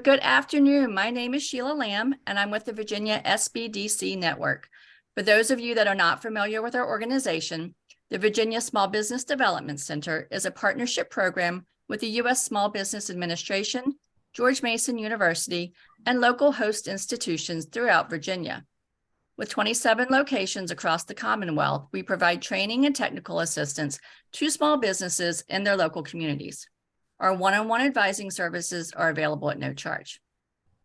Good afternoon. My name is Sheila Lamb, and I'm with the Virginia SBDC Network. For those of you that are not familiar with our organization, the Virginia Small Business Development Center is a partnership program with the U.S. Small Business Administration, George Mason University, and local host institutions throughout Virginia. With 27 locations across the Commonwealth, we provide training and technical assistance to small businesses in their local communities. Our one-on-one advising services are available at no charge.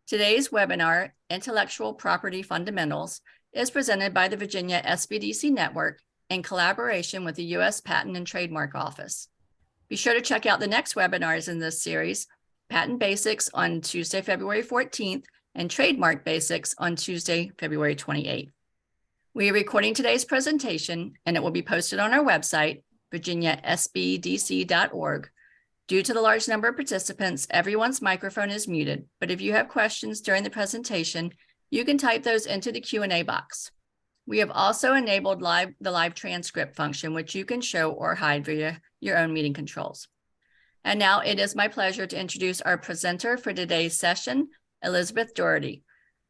Today's webinar, Intellectual Property Fundamentals, is presented by the Virginia SBDC Network in collaboration with the U.S. Patent and Trademark Office. Be sure to check out the next webinars in this series, Patent Basics on Tuesday, February 14th, and Trademark Basics on Tuesday, February 28th. We are recording today's presentation, and it will be posted on our website, virginiasbdc.org. Due to the large number of participants, everyone's microphone is muted, but if you have questions during the presentation, you can type those into the Q&A box. We have also enabled the live transcript function, which you can show or hide via your own meeting controls. And now it is my pleasure to introduce our presenter for today's session, Elizabeth Doherty.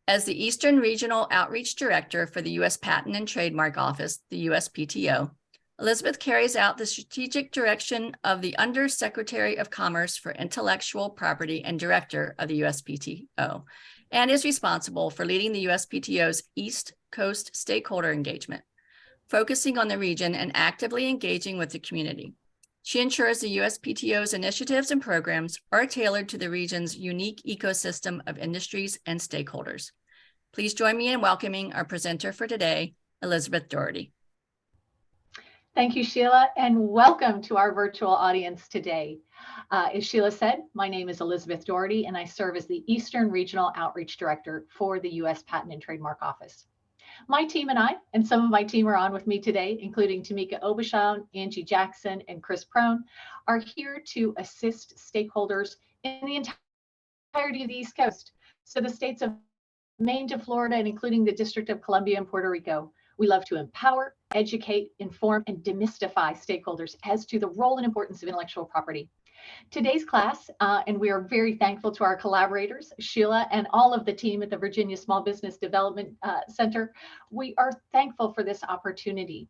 As the Eastern Regional Outreach Director for the U.S. Patent and Trademark Office, the USPTO, Elizabeth carries out the strategic direction of the Undersecretary of Commerce for Intellectual Property and Director of the USPTO, and is responsible for leading the USPTO's East Coast stakeholder engagement, focusing on the region and actively engaging with the community. She ensures the USPTO's initiatives and programs are tailored to the region's unique ecosystem of industries and stakeholders. Please join me in welcoming our presenter for today, Elizabeth Doherty. Thank you, Sheila, and welcome to our virtual audience today. As Sheila said, my name is Elizabeth Doherty, and I serve as the Eastern Regional Outreach Director for the U.S. Patent and Trademark Office. My team and I, and some of my team are on with me today, including Tamika Obashan, Angie Jackson, and Chris Prone, are here to assist stakeholders in the entirety of the East Coast. So the states of Maine to Florida, and including the District of Columbia and Puerto Rico. We love to empower, educate, inform, and demystify stakeholders as to the role and importance of intellectual property. Today's class, and we are very thankful to our collaborators, Sheila and all of the team at the Virginia Small Business Development Center. We are thankful for this opportunity.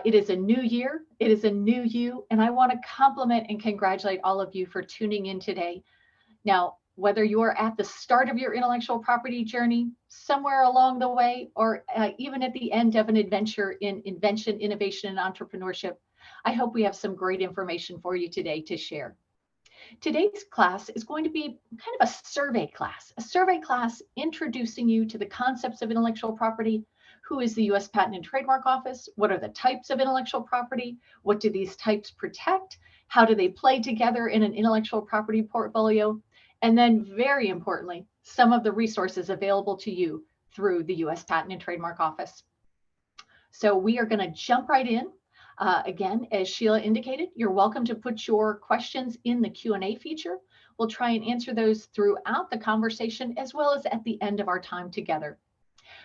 It is a new year, it is a new you, and I want to compliment and congratulate all of you for tuning in today. Now, whether you're at the start of your intellectual property journey, somewhere along the way, or even at the end of an adventure in invention, innovation, and entrepreneurship, I hope we have some great information for you today to share. Today's class is going to be kind of a survey class introducing you to the concepts of intellectual property. Who is the U.S. Patent and Trademark Office? What are the types of intellectual property? What do these types protect? How do they play together in an intellectual property portfolio? And then, very importantly, some of the resources available to you through the U.S. Patent and Trademark Office. So we are going to jump right in. Again, as Sheila indicated, you're welcome to put your questions in the Q&A feature. We'll try and answer those throughout the conversation as well as at the end of our time together.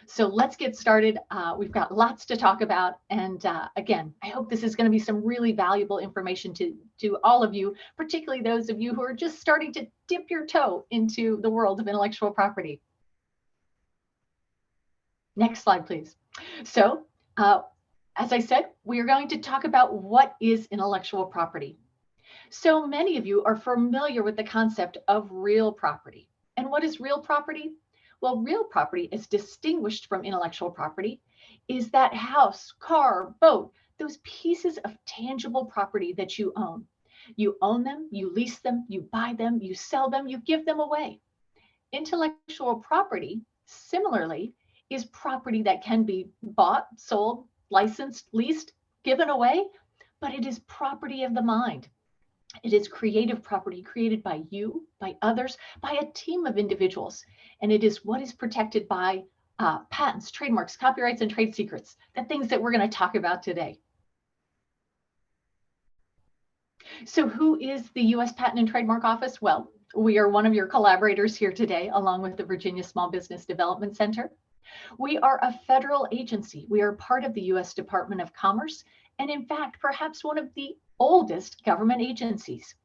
So let's get started. We've got lots to talk about. And again, I hope this is going to be some really valuable information to all of you, particularly those of you who are just starting to dip your toe into the world of intellectual property. Next slide, please. So as I said, we are going to talk about what is intellectual property. So many of you are familiar with the concept of real property. And what is real property? Well, real property, as distinguished from intellectual property, is that house, car, boat, those pieces of tangible property that you own. You own them, you lease them, you buy them, you sell them, you give them away. Intellectual property, similarly, is property that can be bought, sold, licensed, leased, given away, but it is property of the mind. It is creative property created by you, by others, by a team of individuals. And it is what is protected by patents, trademarks, copyrights, and trade secrets, the things that we're going to talk about today. So who is the U.S. Patent and Trademark Office? Well, we are one of your collaborators here today, along with the Virginia Small Business Development Center. We are a federal agency. We are part of the U.S. Department of Commerce, and in fact, perhaps one of the oldest government agencies.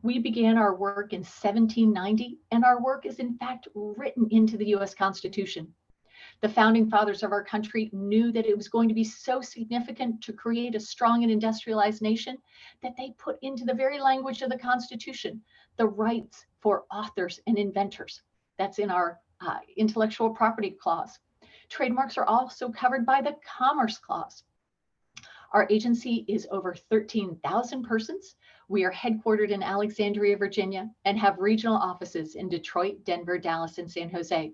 We began our work in 1790, and our work is in fact written into the US Constitution. The founding fathers of our country knew that it was going to be so significant to create a strong and industrialized nation that they put into the very language of the Constitution the rights for authors and inventors. That's in our intellectual property clause. Trademarks are also covered by the Commerce Clause. Our agency is over 13,000 persons. We are headquartered in Alexandria, Virginia, and have regional offices in Detroit, Denver, Dallas, and San Jose.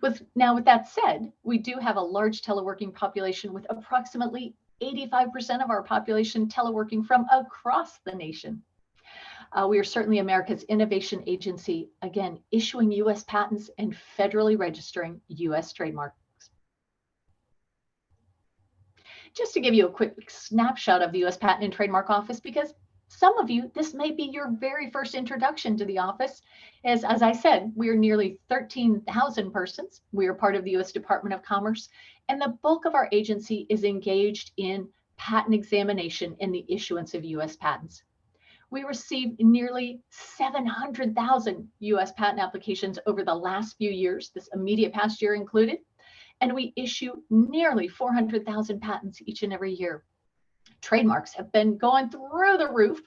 With that said, we do have a large teleworking population with approximately 85% of our population teleworking from across the nation. We are certainly America's innovation agency, again, issuing US patents and federally registering US trademarks. Just to give you a quick snapshot of the US Patent and Trademark Office, because some of you, this may be your very first introduction to the office. As I said, we are nearly 13,000 persons. We are part of the US Department of Commerce, and the bulk of our agency is engaged in patent examination and the issuance of US patents. We received nearly 700,000 US patent applications over the last few years, this immediate past year included, and we issue nearly 400,000 patents each and every year. Trademarks have been going through the roof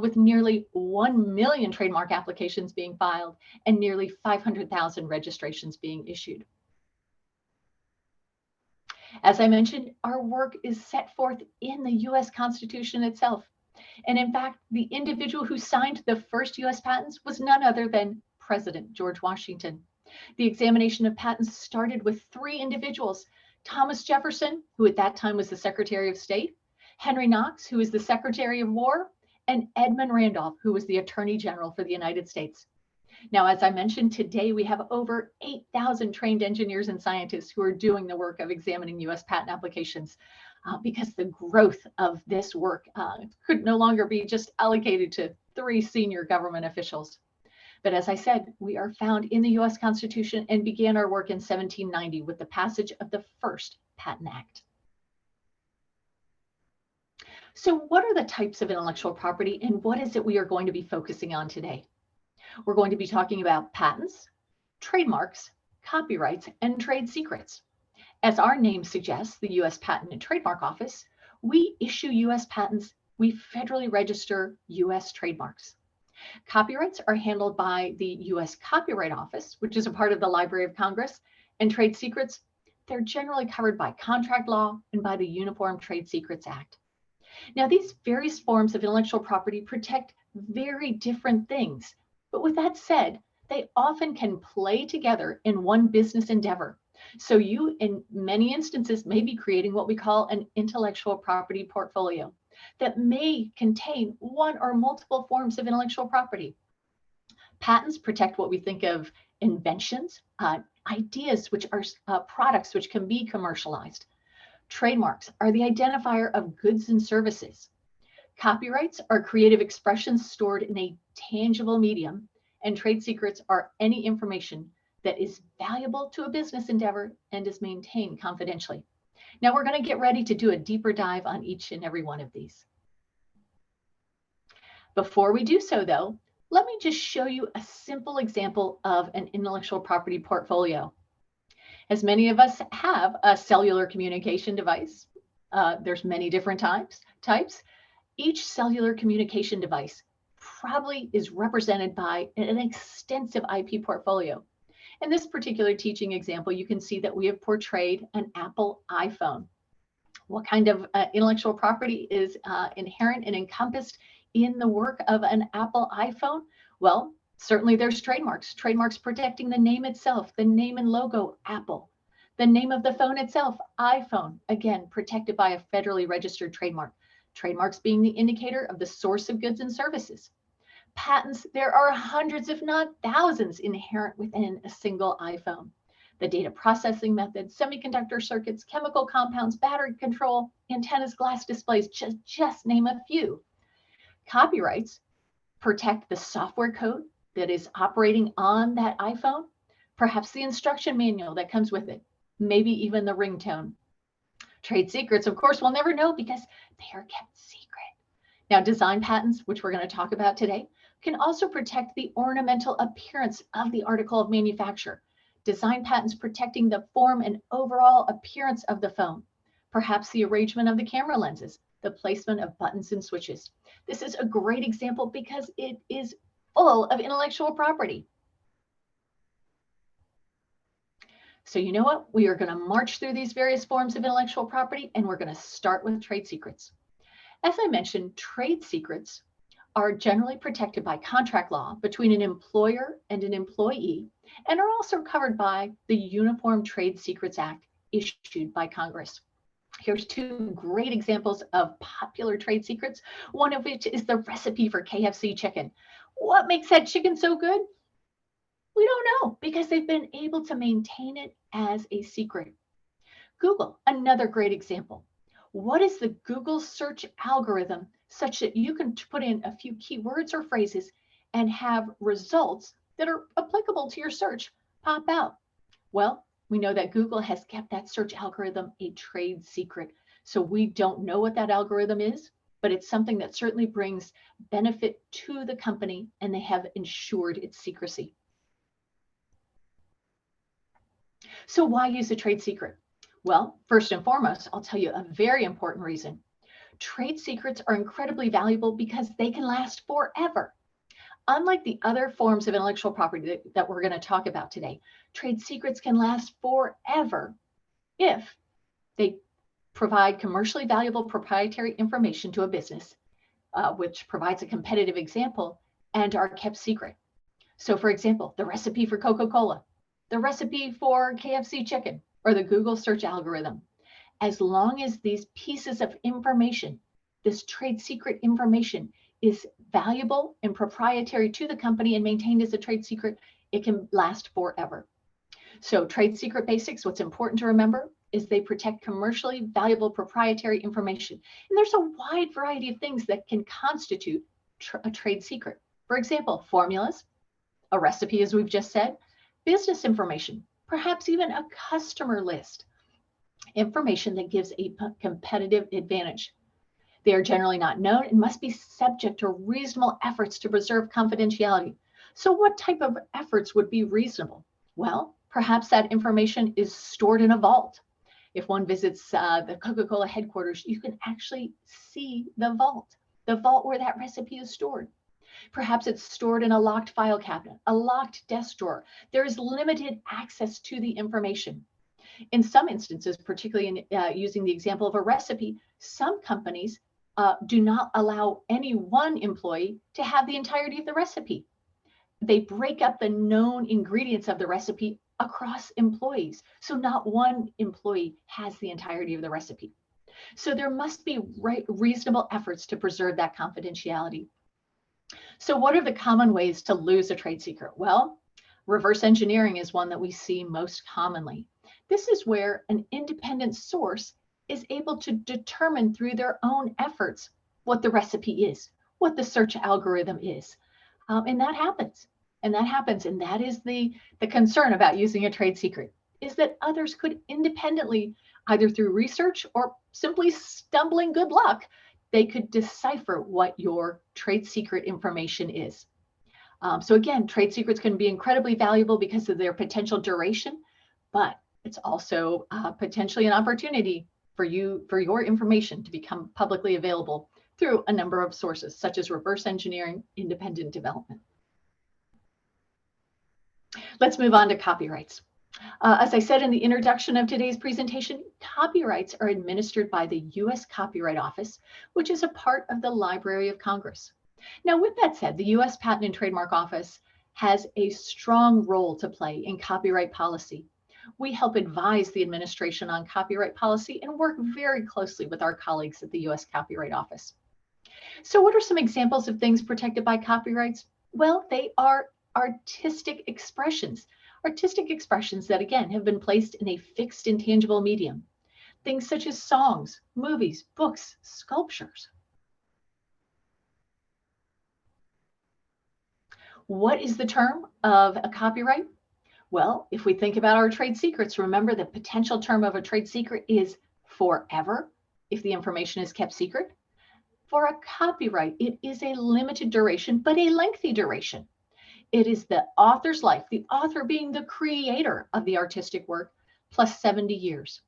with nearly 1 million trademark applications being filed and nearly 500,000 registrations being issued. As I mentioned, our work is set forth in the US Constitution itself. And in fact, the individual who signed the first US patents was none other than President George Washington. The examination of patents started with 3 individuals: Thomas Jefferson, who at that time was the Secretary of State, Henry Knox, who was the Secretary of War, and Edmund Randolph, who was the Attorney General for the United States. Now, as I mentioned, today we have over 8,000 trained engineers and scientists who are doing the work of examining US patent applications because the growth of this work could no longer be just allocated to 3 senior government officials. But as I said, we are found in the US Constitution and began our work in 1790 with the passage of the first Patent Act. So what are the types of intellectual property and what is it we are going to be focusing on today? We're going to be talking about patents, trademarks, copyrights, and trade secrets. As our name suggests, the US Patent and Trademark Office, we issue US patents, we federally register US trademarks. Copyrights are handled by the US Copyright Office, which is a part of the Library of Congress, and trade secrets, they're generally covered by contract law and by the Uniform Trade Secrets Act. Now, these various forms of intellectual property protect very different things, but with that said, they often can play together in one business endeavor. So you, in many instances, may be creating what we call an intellectual property portfolio that may contain one or multiple forms of intellectual property. Patents protect what we think of inventions, ideas which are products which can be commercialized. Trademarks are the identifier of goods and services. Copyrights are creative expressions stored in a tangible medium, and trade secrets are any information that is valuable to a business endeavor and is maintained confidentially. Now we're going to get ready to do a deeper dive on each and every one of these. Before we do so though, let me just show you a simple example of an intellectual property portfolio. As many of us have a cellular communication device, there's many different types. Each cellular communication device probably is represented by an extensive IP portfolio. In this particular teaching example, you can see that we have portrayed an Apple iPhone. What kind of intellectual property is inherent and encompassed in the work of an Apple iPhone? Well, certainly there's trademarks. Trademarks protecting the name itself, the name and logo, Apple. The name of the phone itself, iPhone, again, protected by a federally registered trademark. Trademarks being the indicator of the source of goods and services. Patents, there are hundreds, if not thousands, inherent within a single iPhone. The data processing methods, semiconductor circuits, chemical compounds, battery control, antennas, glass displays, just name a few. Copyrights protect the software code that is operating on that iPhone, perhaps the instruction manual that comes with it, maybe even the ringtone. Trade secrets, of course, we'll never know because they are kept secret. Now, design patents, which we're going to talk about today, can also protect the ornamental appearance of the article of manufacture. Design patents protecting the form and overall appearance of the phone, perhaps the arrangement of the camera lenses, the placement of buttons and switches. This is a great example because it is full of intellectual property. So you know what? We are going to march through these various forms of intellectual property, and we're going to start with trade secrets. As I mentioned, trade secrets are generally protected by contract law between an employer and an employee, and are also covered by the Uniform Trade Secrets Act issued by Congress. Here's two great examples of popular trade secrets, one of which is the recipe for KFC chicken. What makes that chicken so good? We don't know, because they've been able to maintain it as a secret. Google, another great example. What is the Google search algorithm such that you can put in a few keywords or phrases and have results that are applicable to your search pop out? Well, we know that Google has kept that search algorithm a trade secret. So we don't know what that algorithm is, but it's something that certainly brings benefit to the company, and they have ensured its secrecy. So why use a trade secret? Well, first and foremost, I'll tell you a very important reason. Trade secrets are incredibly valuable because they can last forever. Unlike the other forms of intellectual property that we're going to talk about today, trade secrets can last forever if they provide commercially valuable proprietary information to a business, which provides a competitive example, and are kept secret. So for example, the recipe for Coca-Cola, the recipe for KFC chicken, or the Google search algorithm. As long as these pieces of information, this trade secret information, is valuable and proprietary to the company and maintained as a trade secret, it can last forever. So trade secret basics, what's important to remember is they protect commercially valuable proprietary information. And there's a wide variety of things that can constitute a trade secret. For example, formulas, a recipe, as we've just said, business information, perhaps even a customer list, information that gives a competitive advantage. They are generally not known and must be subject to reasonable efforts to preserve confidentiality. So what type of efforts would be reasonable? Well, perhaps that information is stored in a vault. If one visits the Coca-Cola headquarters, you can actually see the vault where that recipe is stored. Perhaps it's stored in a locked file cabinet, a locked desk drawer. There is limited access to the information. In some instances, particularly in using the example of a recipe, some companies do not allow any one employee to have the entirety of the recipe. They break up the known ingredients of the recipe across employees. So not one employee has the entirety of the recipe. So there must be reasonable efforts to preserve that confidentiality. So what are the common ways to lose a trade secret? Well, reverse engineering is one that we see most commonly. This is where an independent source is able to determine through their own efforts what the recipe is, what the search algorithm is. And that happens. And that is the concern about using a trade secret, is that others could independently, either through research or simply stumbling good luck, they could decipher what your trade secret information is. So again, trade secrets can be incredibly valuable because of their potential duration, but it's also potentially an opportunity for your information to become publicly available through a number of sources, such as reverse engineering, independent development. Let's move on to copyrights. As I said in the introduction of today's presentation, copyrights are administered by the U.S. Copyright Office, which is a part of the Library of Congress. Now, with that said, the U.S. Patent and Trademark Office has a strong role to play in copyright policy. We help advise the administration on copyright policy and work very closely with our colleagues at the U.S. Copyright Office. So what are some examples of things protected by copyrights? Well, they are artistic expressions that, again, have been placed in a fixed intangible medium. Things such as songs, movies, books, sculptures. What is the term of a copyright? Well, if we think about our trade secrets, remember the potential term of a trade secret is forever if the information is kept secret. For a copyright, it is a limited duration, but a lengthy duration. It is the author's life, the author being the creator of the artistic work, plus 70 years.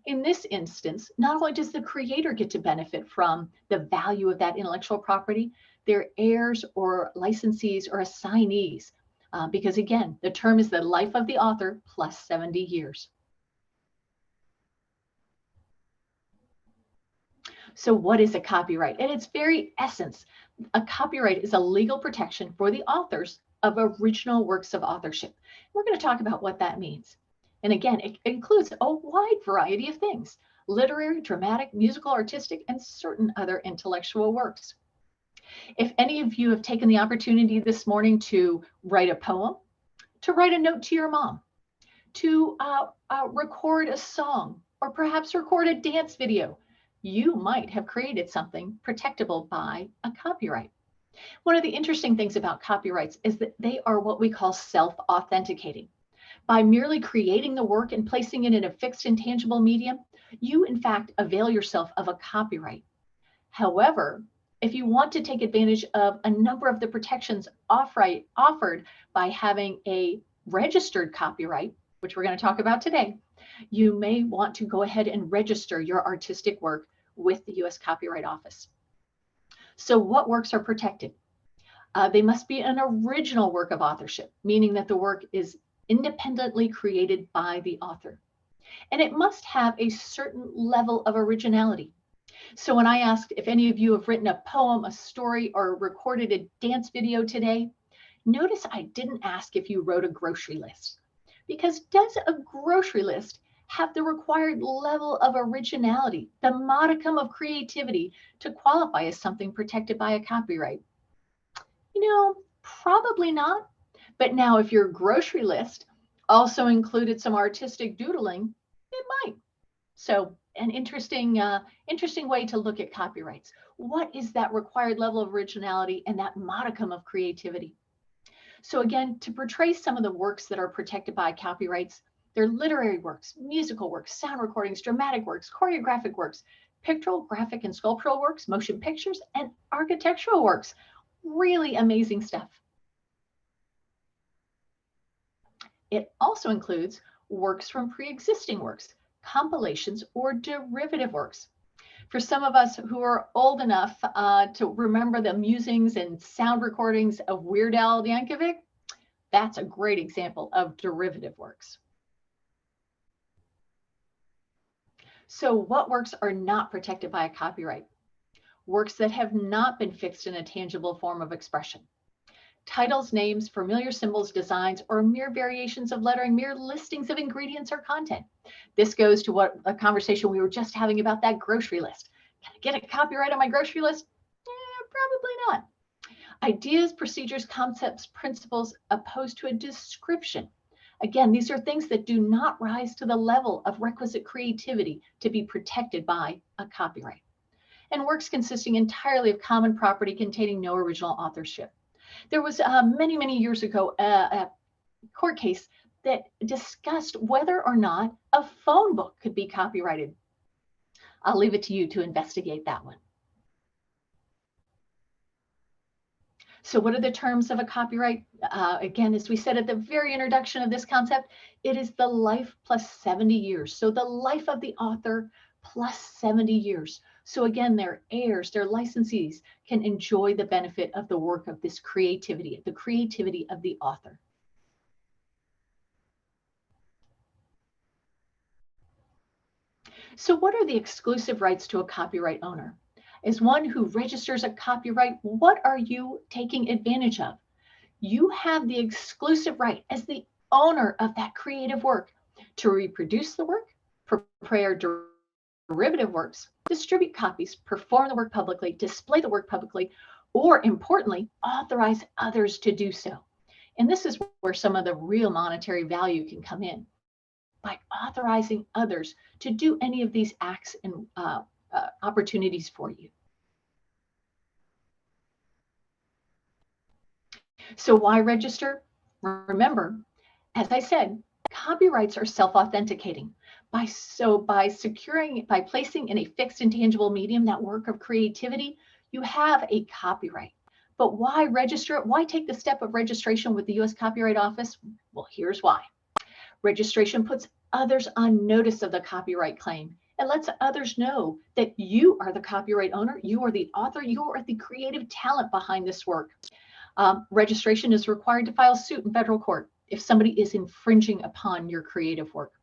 In this instance, not only does the creator get to benefit from the value of that intellectual property, their heirs or licensees or assignees, because again, the term is the life of the author plus 70 years. So what is a copyright? At its very essence, a copyright is a legal protection for the authors of original works of authorship. We're going to talk about what that means. And again, it includes a wide variety of things: literary, dramatic, musical, artistic, and certain other intellectual works. If any of you have taken the opportunity this morning to write a poem, to write a note to your mom, to record a song, or perhaps record a dance video, you might have created something protectable by a copyright. One of the interesting things about copyrights is that they are what we call self-authenticating. By merely creating the work and placing it in a fixed and tangible medium, you in fact avail yourself of a copyright. However, if you want to take advantage of a number of the protections offered by having a registered copyright, which we're going to talk about today, you may want to go ahead and register your artistic work with the U.S. Copyright Office. So what works are protected? They must be an original work of authorship, meaning that the work is independently created by the author. And it must have a certain level of originality. So when I asked if any of you have written a poem, a story, or recorded a dance video today, notice I didn't ask if you wrote a grocery list. Because does a grocery list have the required level of originality, the modicum of creativity to qualify as something protected by a copyright? You know, probably not. But now if your grocery list also included some artistic doodling, it might. So an interesting way to look at copyrights. What is that required level of originality and that modicum of creativity? So again, to portray some of the works that are protected by copyrights, they're literary works, musical works, sound recordings, dramatic works, choreographic works, pictorial, graphic, and sculptural works, motion pictures, and architectural works. Really amazing stuff. It also includes works from pre-existing works, compilations, or derivative works. For some of us who are old enough to remember the musings and sound recordings of Weird Al Yankovic, that's a great example of derivative works. So what works are not protected by a copyright? Works that have not been fixed in a tangible form of expression. Titles, names, familiar symbols, designs, or mere variations of lettering, mere listings of ingredients or content. This goes to what a conversation we were just having about that grocery list. Can I get a copyright on my grocery list? Probably not. Ideas, procedures, concepts, principles, opposed to a description. Again, these are things that do not rise to the level of requisite creativity to be protected by a copyright. And works consisting entirely of common property containing no original authorship. There was many years ago a court case that discussed whether or not a phone book could be copyrighted. I'll leave it to you to investigate that one. So what are the terms of a copyright? Again, as we said at the very introduction of this concept, it is the life plus 70 years. So the life of the author plus 70 years. So again, their heirs, their licensees can enjoy the benefit of the work of this creativity, the creativity of the author. So what are the exclusive rights to a copyright owner? As one who registers a copyright, what are you taking advantage of? You have the exclusive right as the owner of that creative work to reproduce the work, prepare derivative works, distribute copies, perform the work publicly, display the work publicly, or importantly, authorize others to do so. And this is where some of the real monetary value can come in, by authorizing others to do any of these acts and opportunities for you. So why register? Remember, as I said, copyrights are self-authenticating. By placing in a fixed and tangible medium that work of creativity, You have a copyright, but why register it? Why take the step of registration with the U.S. Copyright Office? Well, here's why. Registration puts others on notice of the copyright claim. It lets others know that you are the copyright owner, you are the author, you are the creative talent behind this work. Registration is required to file suit in federal court if somebody is infringing upon your creative work.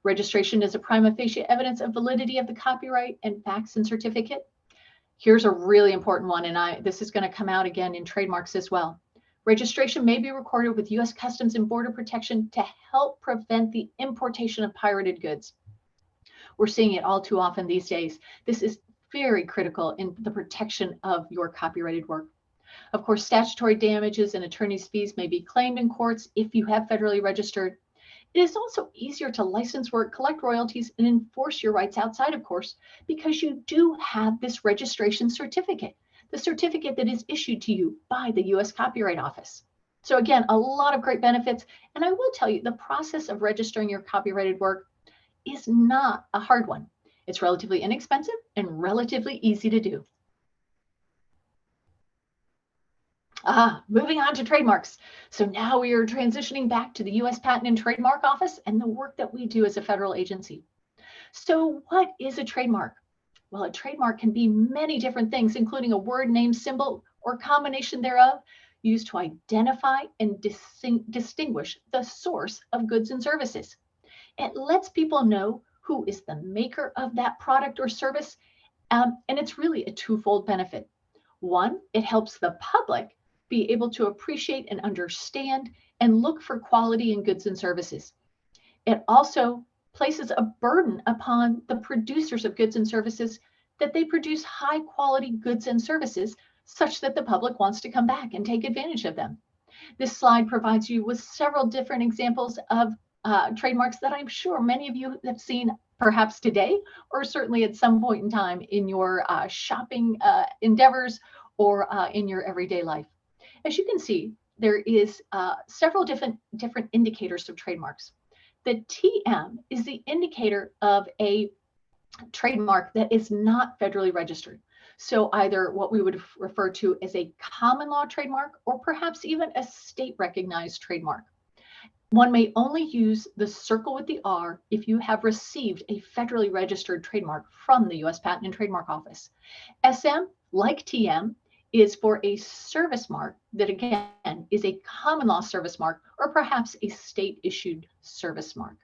Registration is a prima facie evidence of validity of the copyright and facts and certificate. Here's a really important one, and this is going to come out again in trademarks as well. Registration may be recorded with U.S. Customs and Border Protection to help prevent the importation of pirated goods. We're seeing it all too often these days. This is very critical in the protection of your copyrighted work. Of course, statutory damages and attorney's fees may be claimed in courts if you have federally registered. It is also easier to license work, collect royalties, and enforce your rights outside of course because you do have this registration certificate, the certificate that is issued to you by the U.S. Copyright Office. So again, a lot of great benefits. And I will tell you, the process of registering your copyrighted work is not a hard one. It's relatively inexpensive and relatively easy to do. Moving on to trademarks. So now we are transitioning back to the U.S. Patent and Trademark Office and the work that we do as a federal agency. So what is a trademark? Well, a trademark can be many different things, including a word, name, symbol, or combination thereof, used to identify and distinguish the source of goods and services. It lets people know who is the maker of that product or service, and it's really a twofold benefit. One, it helps the public be able to appreciate and understand and look for quality in goods and services. It also places a burden upon the producers of goods and services that they produce high quality goods and services such that the public wants to come back and take advantage of them. This slide provides you with several different examples of trademarks that I'm sure many of you have seen perhaps today, or certainly at some point in time in your shopping endeavors or in your everyday life. As you can see, there is several different indicators of trademarks. The TM is the indicator of a trademark that is not federally registered. So either what we would refer to as a common law trademark or perhaps even a state recognized trademark. One may only use the circle with the R if you have received a federally registered trademark from the U.S. Patent and Trademark Office. SM, like TM, is for a service mark that again is a common law service mark or perhaps a state issued service mark.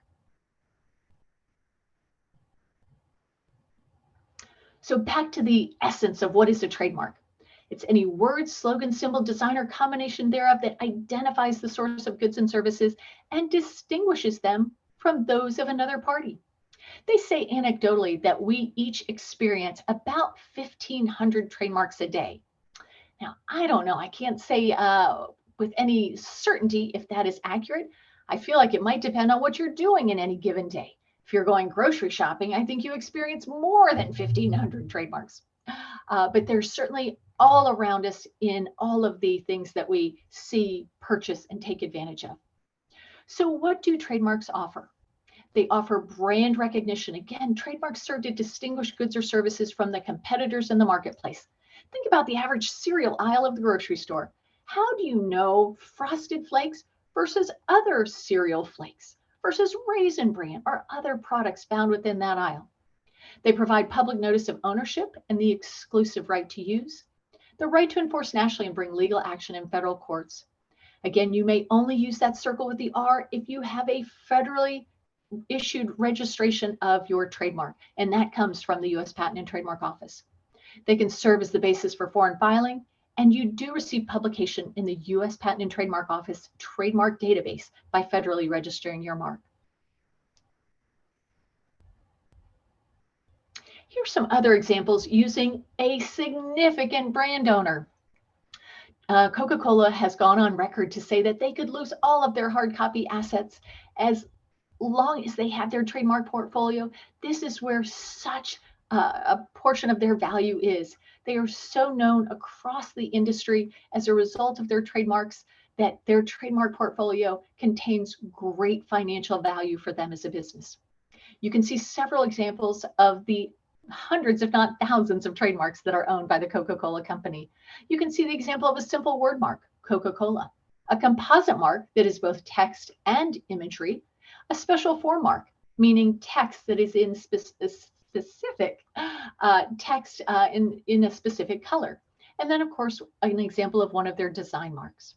So back to the essence of what is a trademark. It's any word, slogan, symbol, design, or combination thereof that identifies the source of goods and services and distinguishes them from those of another party. They say anecdotally that we each experience about 1,500 trademarks a day. Now, I don't know, I can't say with any certainty if that is accurate. I feel like it might depend on what you're doing in any given day. If you're going grocery shopping, I think you experience more than 1,500 trademarks. But there's certainly all around us in all of the things that we see, purchase, and take advantage of. So what do trademarks offer? They offer brand recognition. Again, trademarks serve to distinguish goods or services from the competitors in the marketplace. Think about the average cereal aisle of the grocery store. How do you know Frosted Flakes versus other cereal flakes versus Raisin Bran or other products found within that aisle? They provide public notice of ownership and the exclusive right to use, the right to enforce nationally and bring legal action in federal courts. Again, you may only use that circle with the R if you have a federally issued registration of your trademark, and that comes from the U.S. Patent and Trademark Office. They can serve as the basis for foreign filing, and you do receive publication in the U.S. Patent and Trademark Office trademark database by federally registering your mark. Here's some other examples using a significant brand owner. Coca-Cola has gone on record to say that they could lose all of their hard copy assets as long as they have their trademark portfolio. This is where such a portion of their value is. They are so known across the industry as a result of their trademarks that their trademark portfolio contains great financial value for them as a business. You can see several examples of the hundreds, if not thousands, of trademarks that are owned by the Coca-Cola company. You can see the example of a simple word mark, Coca-Cola, a composite mark that is both text and imagery, a special form mark, meaning text that is in specific text in a specific color. And then, of course, an example of one of their design marks.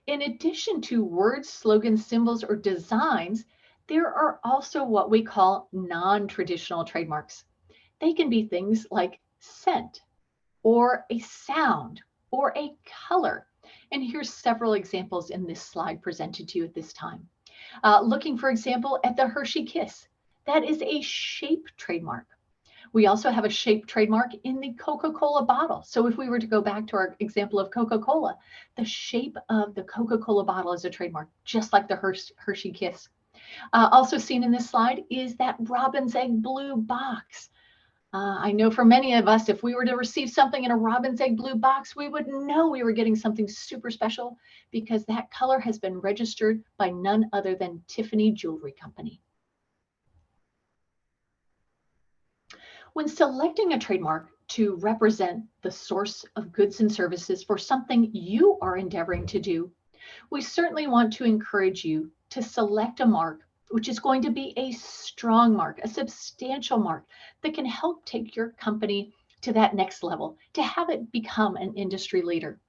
In addition to words, slogans, symbols, or designs, there are also what we call non-traditional trademarks. They can be things like scent, or a sound, or a color. And here's several examples in this slide presented to you at this time. Looking, for example, at the Hershey Kiss. That is a shape trademark. We also have a shape trademark in the Coca-Cola bottle. So if we were to go back to our example of Coca-Cola, the shape of the Coca-Cola bottle is a trademark, just like the Hershey Kiss. Also seen in this slide is that robin's egg blue box. I know for many of us, if we were to receive something in a robin's egg blue box, we would know we were getting something super special because that color has been registered by none other than Tiffany Jewelry Company. When selecting a trademark to represent the source of goods and services for something you are endeavoring to do, we certainly want to encourage you to select a mark which is going to be a strong mark, a substantial mark that can help take your company to that next level, to have it become an industry leader.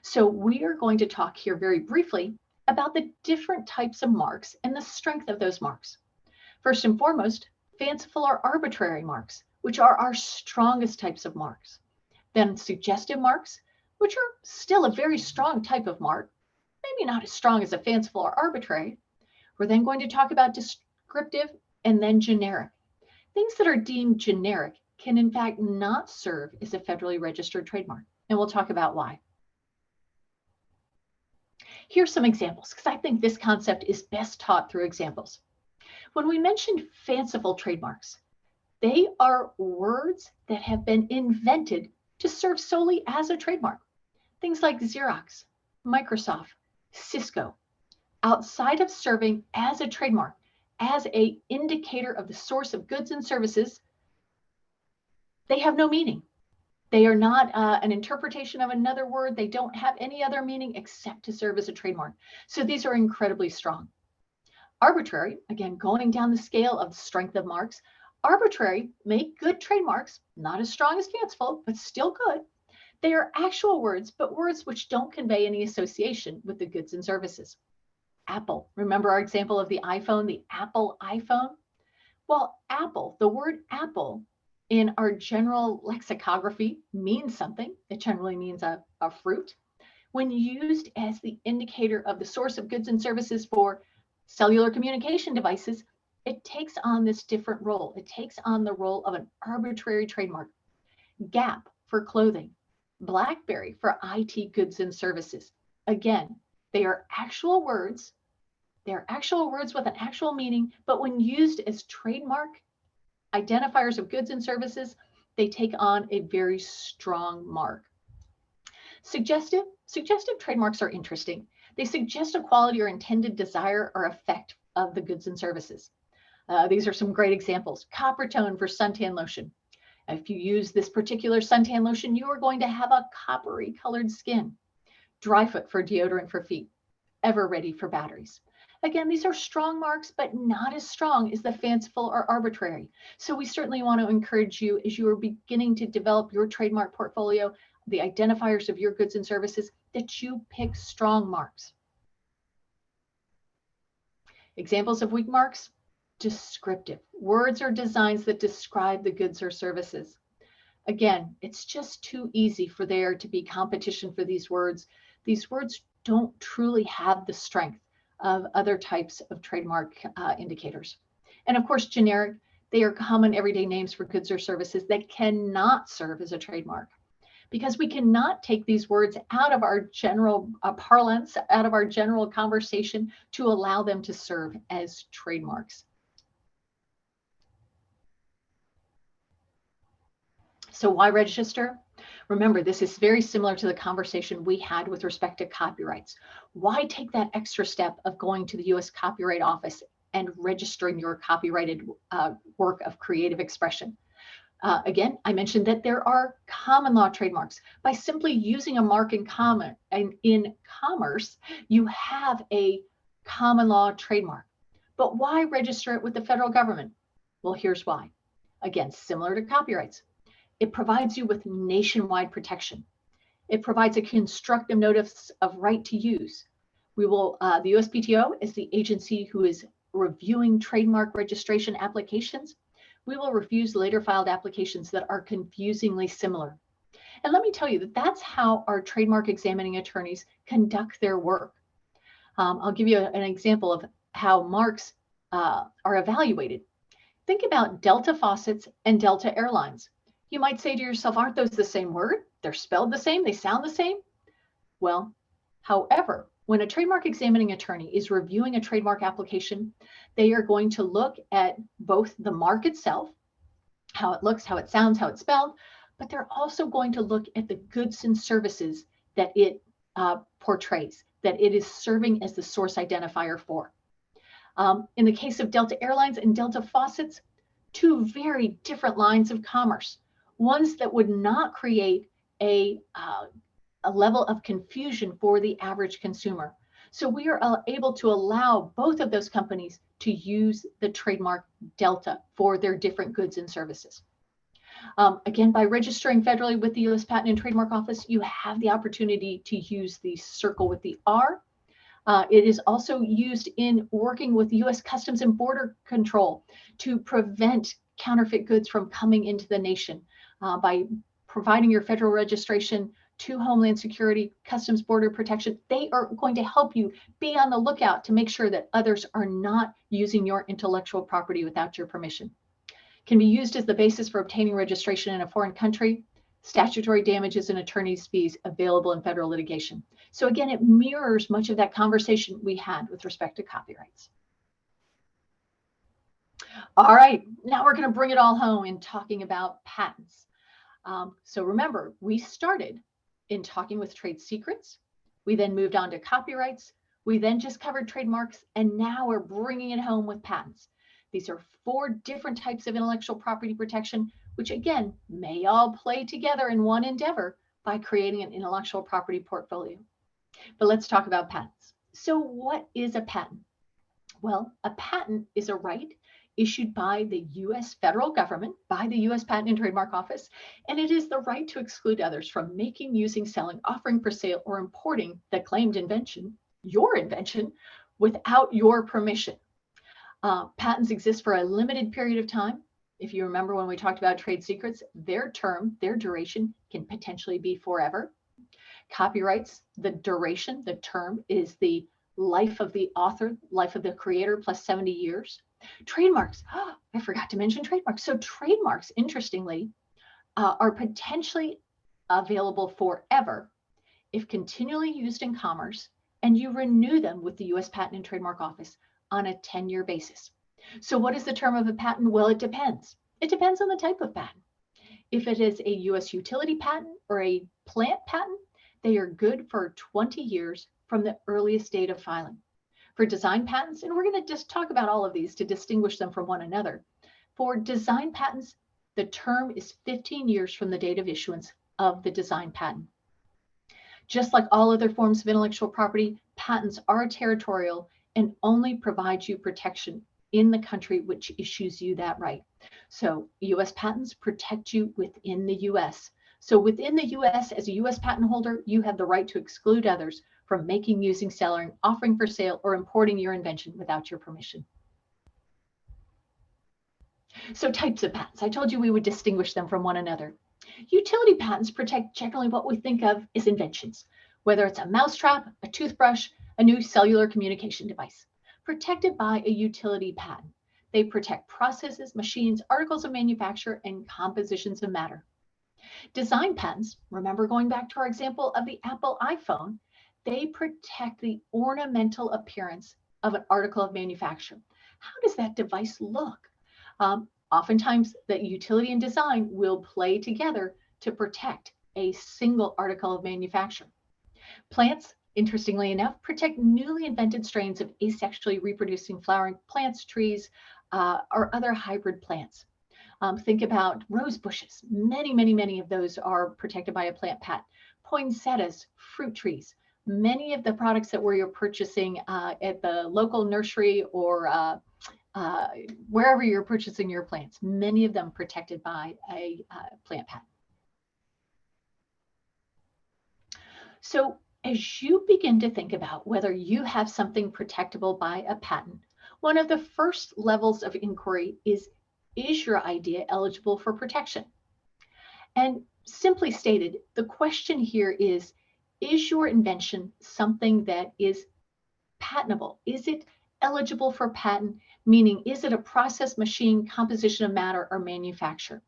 So we are going to talk here very briefly about the different types of marks and the strength of those marks. First and foremost, fanciful or arbitrary marks, which are our strongest types of marks. Then suggestive marks, which are still a very strong type of mark, maybe not as strong as a fanciful or arbitrary. We're then going to talk about descriptive and then generic. Things that are deemed generic can in fact not serve as a federally registered trademark, and we'll talk about why. Here's some examples, because I think this concept is best taught through examples. When we mentioned fanciful trademarks, they are words that have been invented to serve solely as a trademark. Things like Xerox, Microsoft, Cisco, outside of serving as a trademark, as an indicator of the source of goods and services, they have no meaning. They are not an interpretation of another word. They don't have any other meaning except to serve as a trademark. So these are incredibly strong. Arbitrary, again, going down the scale of the strength of marks, arbitrary make good trademarks, not as strong as fanciful, but still good. They are actual words, but words which don't convey any association with the goods and services. Apple, remember our example of the iPhone, the Apple iPhone? Well, apple, the word apple in our general lexicography means something. It generally means a fruit. When used as the indicator of the source of goods and services for cellular communication devices, it takes on this different role. It takes on the role of an arbitrary trademark. Gap for clothing, BlackBerry for IT goods and services. Again, they are actual words. They're actual words with an actual meaning, but when used as trademark identifiers of goods and services, they take on a very strong mark. Suggestive trademarks are interesting. They suggest a quality or intended desire or effect of the goods and services. These are some great examples. Coppertone for suntan lotion. If you use this particular suntan lotion, you are going to have a coppery colored skin. Dryfoot for deodorant for feet. Ever ready for batteries. Again, these are strong marks, but not as strong as the fanciful or arbitrary. So we certainly want to encourage you as you are beginning to develop your trademark portfolio, the identifiers of your goods and services, that you pick strong marks. Examples of weak marks: descriptive, words or designs that describe the goods or services. Again, it's just too easy for there to be competition for these words. These words don't truly have the strength of other types of trademark indicators. And of course, generic, they are common everyday names for goods or services that cannot serve as a trademark, because we cannot take these words out of our general parlance, out of our general conversation, to allow them to serve as trademarks. So why register? Remember, this is very similar to the conversation we had with respect to copyrights. Why take that extra step of going to the US Copyright Office and registering your copyrighted work of creative expression. Again, I mentioned that there are common law trademarks. By simply using a mark in commerce, you have a common law trademark. But why register it with the federal government? Well, here's why. Again, similar to copyrights. It provides you with nationwide protection. It provides a constructive notice of right to use. The USPTO is the agency who is reviewing trademark registration applications. We will refuse later filed applications that are confusingly similar. And let me tell you that that's how our trademark examining attorneys conduct their work. I'll give you an example of how marks are evaluated. Think about Delta Faucets and Delta Airlines. You might say to yourself, aren't those the same word? They're spelled the same, they sound the same. Well, however, when a trademark examining attorney is reviewing a trademark application, they are going to look at both the mark itself, how it looks, how it sounds, how it's spelled, but they're also going to look at the goods and services that it portrays, that it is serving as the source identifier for. In the case of Delta Airlines and Delta Faucets, two very different lines of commerce, ones that would not create a level of confusion for the average consumer. So we are able to allow both of those companies to use the trademark Delta for their different goods and services. Again, by registering federally with the U.S. Patent and Trademark Office, you have the opportunity to use the circle with the R. It is also used in working with U.S. Customs and Border Control to prevent counterfeit goods from coming into the nation by providing your federal registration to Homeland Security, Customs Border Protection. They are going to help you be on the lookout to make sure that others are not using your intellectual property without your permission. Can be used as the basis for obtaining registration in a foreign country, statutory damages and attorney's fees available in federal litigation. So again, it mirrors much of that conversation we had with respect to copyrights. All right, now we're going to bring it all home in talking about patents. So remember, we started in talking with trade secrets. We then moved on to copyrights. We then just covered trademarks, and now we're bringing it home with patents. These are 4 different types of intellectual property protection, which again, may all play together in one endeavor by creating an intellectual property portfolio. But let's talk about patents. So what is a patent? Well, a patent is a right issued by the U.S. federal government, by the U.S. Patent and Trademark Office, and it is the right to exclude others from making, using, selling, offering for sale, or importing the claimed invention, your invention, without your permission. Patents exist for a limited period of time. If you remember when we talked about trade secrets, their term, their duration can potentially be forever. Copyrights, the duration, the term is the life of the author, life of the creator plus 70 years. Trademarks, I forgot to mention trademarks. So trademarks, interestingly, are potentially available forever if continually used in commerce and you renew them with the U.S. Patent and Trademark Office on a 10-year basis. So what is the term of a patent? Well, it depends. It depends on the type of patent. If it is a U.S. utility patent or a plant patent, they are good for 20 years from the earliest date of filing. For design patents, and we're going to just talk about all of these to distinguish them from one another. For design patents, the term is 15 years from the date of issuance of the design patent. Just like all other forms of intellectual property, patents are territorial and only provide you protection in the country which issues you that right. So U.S. patents protect you within the U.S. So within the U.S., as a U.S. patent holder, you have the right to exclude others from making, using, selling, offering for sale, or importing your invention without your permission. So types of patents. I told you we would distinguish them from one another. Utility patents protect generally what we think of as inventions, whether it's a mousetrap, a toothbrush, a new cellular communication device. Protected by a utility patent, they protect processes, machines, articles of manufacture, and compositions of matter. Design patents, remember going back to our example of the Apple iPhone, they protect the ornamental appearance of an article of manufacture. How does that device look? Oftentimes, the utility and design will play together to protect a single article of manufacture. Plants interestingly enough, protect newly invented strains of asexually reproducing flowering plants, trees, or other hybrid plants. Think about rose bushes. Many of those are protected by a plant patent. Poinsettias, fruit trees. Many of the products that we're purchasing at the local nursery or wherever you're purchasing your plants, many of them protected by a plant patent. So as you begin to think about whether you have something protectable by a patent, one of the first levels of inquiry is your idea eligible for protection? And simply stated, the question here is your invention something that is patentable? Is it eligible for patent? Meaning, is it a process, machine, composition of matter, or manufacture?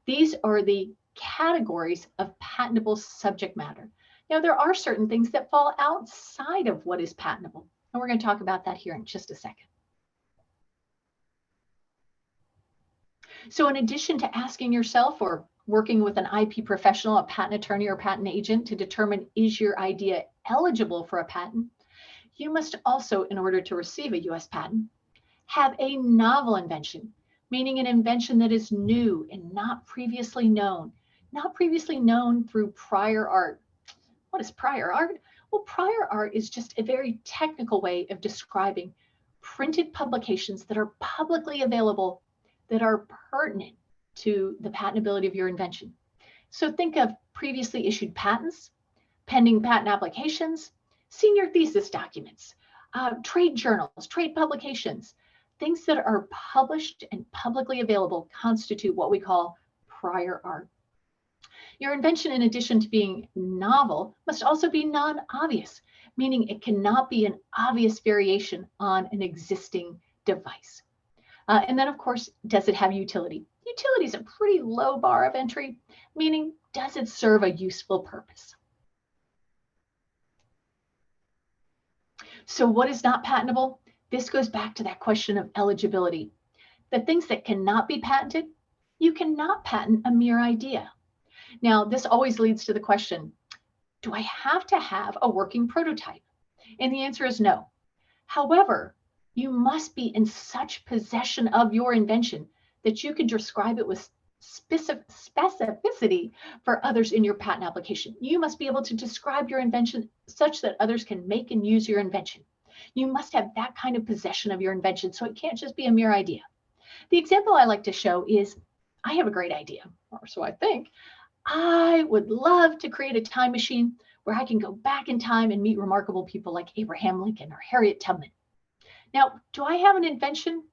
These are the categories of patentable subject matter. Now, there are certain things that fall outside of what is patentable, and we're going to talk about that here in just a second. So in addition to asking yourself or working with an IP professional, a patent attorney or patent agent to determine is your idea eligible for a patent, you must also, in order to receive a US patent, have a novel invention, meaning an invention that is new and not previously known through prior art. What is prior art? Well, prior art is just a very technical way of describing printed publications that are publicly available that are pertinent to the patentability of your invention. So think of previously issued patents, pending patent applications, senior thesis documents, trade journals, trade publications. Things that are published and publicly available constitute what we call prior art. Your invention, in addition to being novel, must also be non-obvious, meaning it cannot be an obvious variation on an existing device. And then, of course, does it have utility? Utility is a pretty low bar of entry, meaning does it serve a useful purpose? So what is not patentable? This goes back to that question of eligibility. The things that cannot be patented, you cannot patent a mere idea. Now, this always leads to the question, do I have to have a working prototype? And the answer is no. However, you must be in such possession of your invention that you can describe it with specificity for others in your patent application. You must be able to describe your invention such that others can make and use your invention. You must have that kind of possession of your invention, so it can't just be a mere idea. The example I like to show is, I have a great idea, or so I think. I would love to create a time machine where I can go back in time and meet remarkable people like Abraham Lincoln or Harriet Tubman. Now, do I have an invention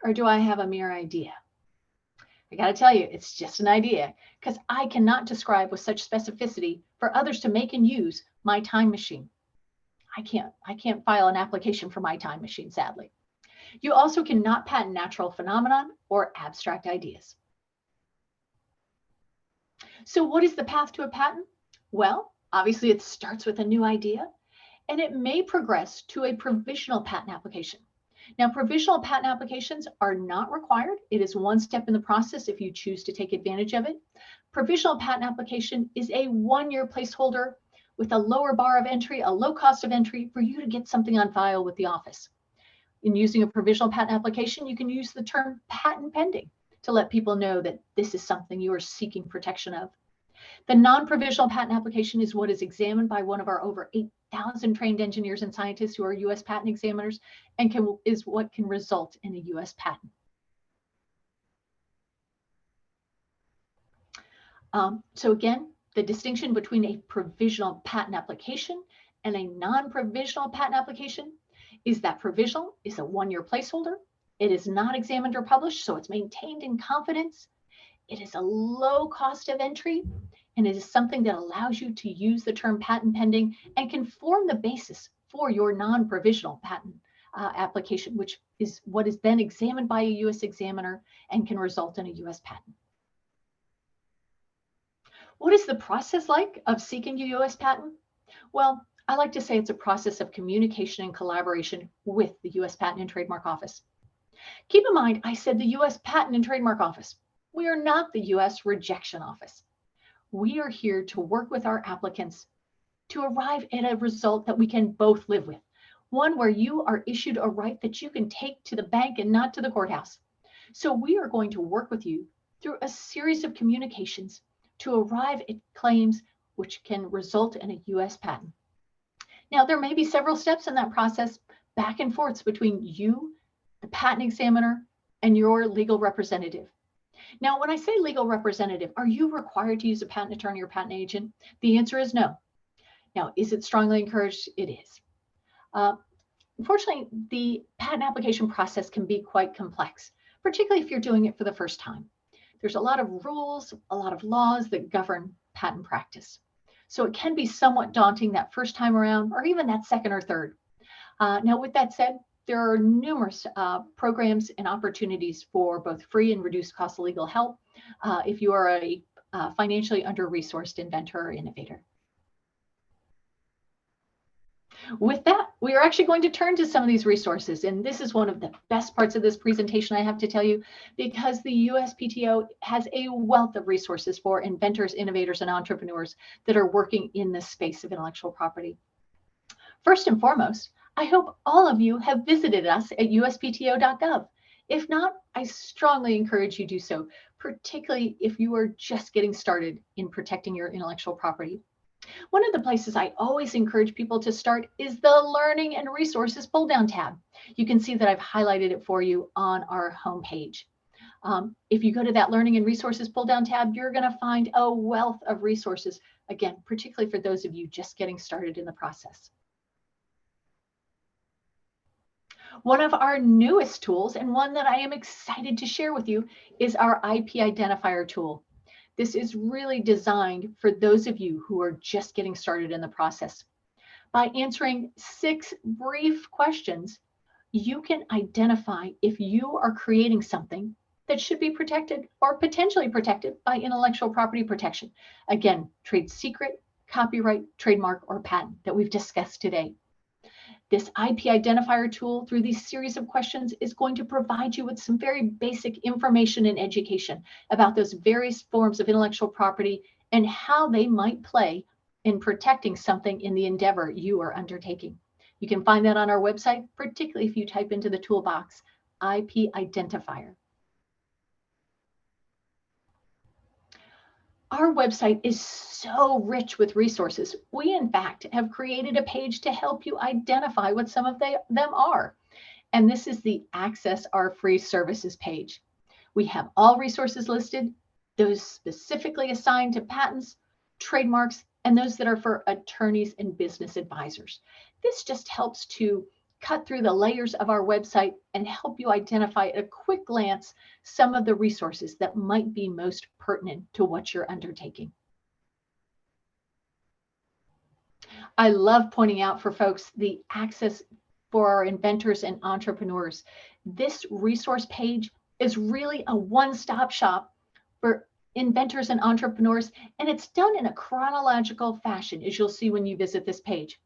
or do I have a mere idea? I got to tell you, it's just an idea because I cannot describe with such specificity for others to make and use my time machine. I can't file an application for my time machine, sadly. You also cannot patent natural phenomenon or abstract ideas. So what is the path to a patent? Well, obviously it starts with a new idea and it may progress to a provisional patent application. Now, provisional patent applications are not required. It is one step in the process if you choose to take advantage of it. Provisional patent application is a one-year placeholder with a lower bar of entry, a low cost of entry for you to get something on file with the office. In using a provisional patent application, you can use the term patent pending to let people know that this is something you are seeking protection of. The non-provisional patent application is what is examined by one of our over 8,000 trained engineers and scientists who are US patent examiners and is what can result in a US patent. So again, the distinction between a provisional patent application and a non-provisional patent application is that provisional is a one-year placeholder. It is not examined or published, so it's maintained in confidence. It is a low cost of entry, and it is something that allows you to use the term patent pending and can form the basis for your non-provisional patent application, which is what is then examined by a US examiner and can result in a US patent. What is the process like of seeking a US patent? Well, I like to say it's a process of communication and collaboration with the US Patent and Trademark Office. Keep in mind, I said the US Patent and Trademark Office. We are not the US Rejection Office. We are here to work with our applicants to arrive at a result that we can both live with. One where you are issued a right that you can take to the bank and not to the courthouse. So we are going to work with you through a series of communications to arrive at claims which can result in a US patent. Now, there may be several steps in that process, back and forths between you, the patent examiner, and your legal representative. Now, when I say legal representative, are you required to use a patent attorney or patent agent? The answer is no. Now, is it strongly encouraged? It is. Unfortunately, the patent application process can be quite complex, particularly if you're doing it for the first time. There's a lot of rules, a lot of laws that govern patent practice. So it can be somewhat daunting that first time around, or even that second or third. Now, with that said, there are numerous programs and opportunities for both free and reduced cost legal help if you are a financially under-resourced inventor or innovator. With that, we are actually going to turn to some of these resources. And this is one of the best parts of this presentation, I have to tell you, because the USPTO has a wealth of resources for inventors, innovators, and entrepreneurs that are working in this space of intellectual property. First and foremost, I hope all of you have visited us at uspto.gov. If not, I strongly encourage you to do so, particularly if you are just getting started in protecting your intellectual property. One of the places I always encourage people to start is the Learning and Resources pull-down tab. You can see that I've highlighted it for you on our homepage. If you go to that Learning and Resources pull-down tab, you're going to find a wealth of resources, again, particularly for those of you just getting started in the process. One of our newest tools, and one that I am excited to share with you, is our IP identifier tool. This is really designed for those of you who are just getting started in the process. By answering 6 brief questions, you can identify if you are creating something that should be protected or potentially protected by intellectual property protection. Again, trade secret, copyright, trademark, or patent that we've discussed today. This IP identifier tool, through these series of questions, is going to provide you with some very basic information and education about those various forms of intellectual property and how they might play in protecting something in the endeavor you are undertaking. You can find that on our website, particularly if you type into the toolbox IP identifier. Our website is so rich with resources. We, in fact, have created a page to help you identify what some of them are. And this is the Access Our Free Services page. We have all resources listed, those specifically assigned to patents, trademarks, and those that are for attorneys and business advisors. This just helps to cut through the layers of our website and help you identify at a quick glance some of the resources that might be most pertinent to what you're undertaking. I love pointing out for folks the access for our inventors and entrepreneurs. This resource page is really a one-stop shop for inventors and entrepreneurs, and it's done in a chronological fashion, as you'll see when you visit this page.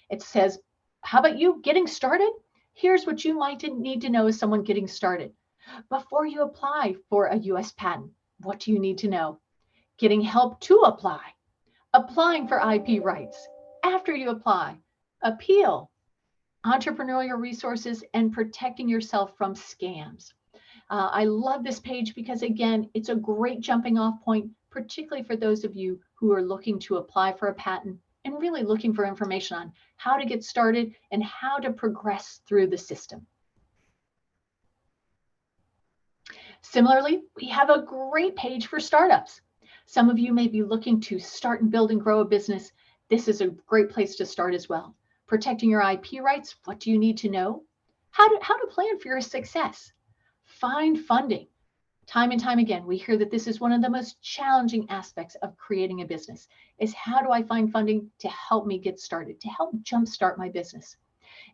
It says, how about you getting started? Here's what you might need to know as someone getting started. Before you apply for a US patent, what do you need to know? Getting help to apply, applying for IP rights, after you apply, appeal, entrepreneurial resources, and protecting yourself from scams. I love this page because, again, it's a great jumping off point, particularly for those of you who are looking to apply for a patent and really looking for information on how to get started and how to progress through the system. Similarly, we have a great page for startups. Some of you may be looking to start and build and grow a business. This is a great place to start as well. Protecting your IP rights, what do you need to know? How to plan for your success. Find funding. Time and time again, we hear that this is one of the most challenging aspects of creating a business, is how do I find funding to help me get started, to help jumpstart my business?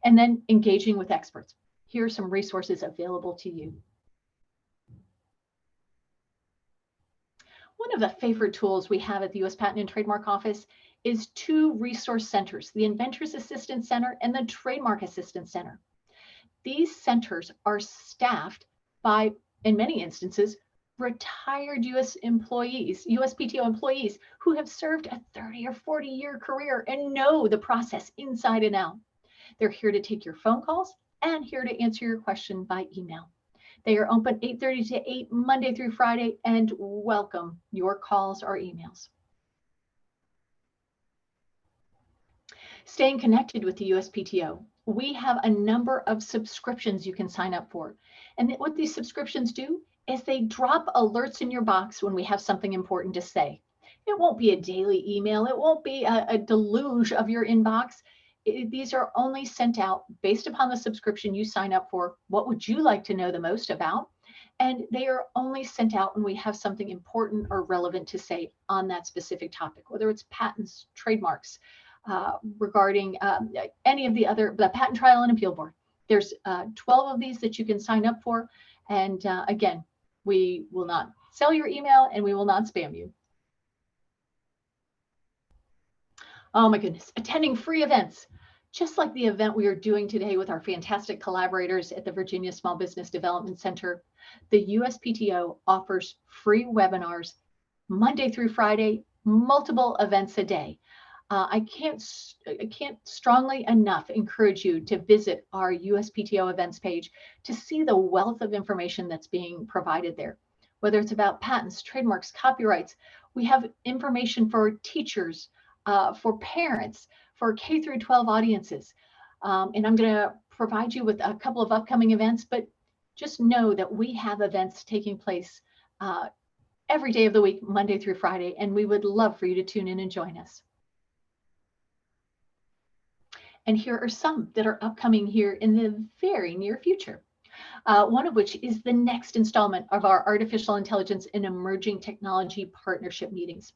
And then engaging with experts. Here are some resources available to you. One of the favorite tools we have at the U.S. Patent and Trademark Office is 2 resource centers, the Inventors Assistance Center and the Trademark Assistance Center. These centers are staffed by, in many instances, retired USPTO employees who have served a 30 or 40-year career and know the process inside and out. They're here to take your phone calls and here to answer your question by email. They are open 8:30 to 8 Monday through Friday and welcome your calls or emails. Staying connected with the USPTO, we have a number of subscriptions you can sign up for. And what these subscriptions do is they drop alerts in your box when we have something important to say. It won't be a daily email. It won't be a deluge of your inbox. These are only sent out based upon the subscription you sign up for. What would you like to know the most about? And they are only sent out when we have something important or relevant to say on that specific topic, whether it's patents, trademarks, regarding any of the Patent Trial and Appeal Board. There's 12 of these that you can sign up for. And again, we will not sell your email and we will not spam you. Oh my goodness, attending free events. Just like the event we are doing today with our fantastic collaborators at the Virginia Small Business Development Center, the USPTO offers free webinars Monday through Friday, multiple events a day. I can't strongly enough encourage you to visit our USPTO events page to see the wealth of information that's being provided there. Whether it's about patents, trademarks, copyrights, we have information for teachers, for parents, for K through 12 audiences. And I'm going to provide you with a couple of upcoming events, but just know that we have events taking place every day of the week, Monday through Friday, and we would love for you to tune in and join us. And here are some that are upcoming here in the very near future. One of which is the next installment of our Artificial Intelligence and Emerging Technology Partnership Meetings.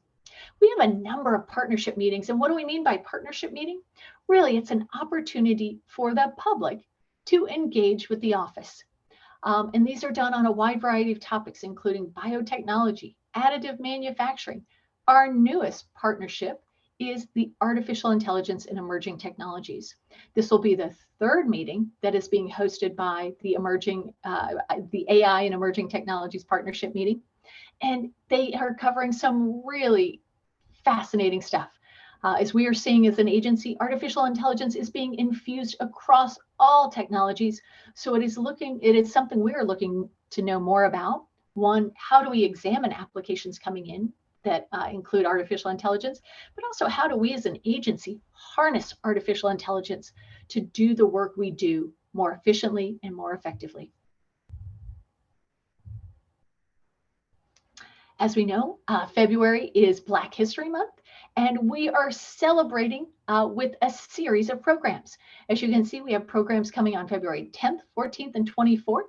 We have a number of partnership meetings. And what do we mean by partnership meeting? Really, it's an opportunity for the public to engage with the office. And these are done on a wide variety of topics, including biotechnology, additive manufacturing. Our newest partnership is the Artificial Intelligence and Emerging Technologies. This will be the third meeting that is being hosted by the AI and Emerging Technologies Partnership Meeting. And they are covering some really fascinating stuff. As we are seeing as an agency, artificial intelligence is being infused across all technologies. So it is something we are looking to know more about. One, how do we examine applications coming in that include artificial intelligence, but also how do we as an agency harness artificial intelligence to do the work we do more efficiently and more effectively. As we know, February is Black History Month, and we are celebrating with a series of programs. As you can see, we have programs coming on February 10th, 14th, and 24th.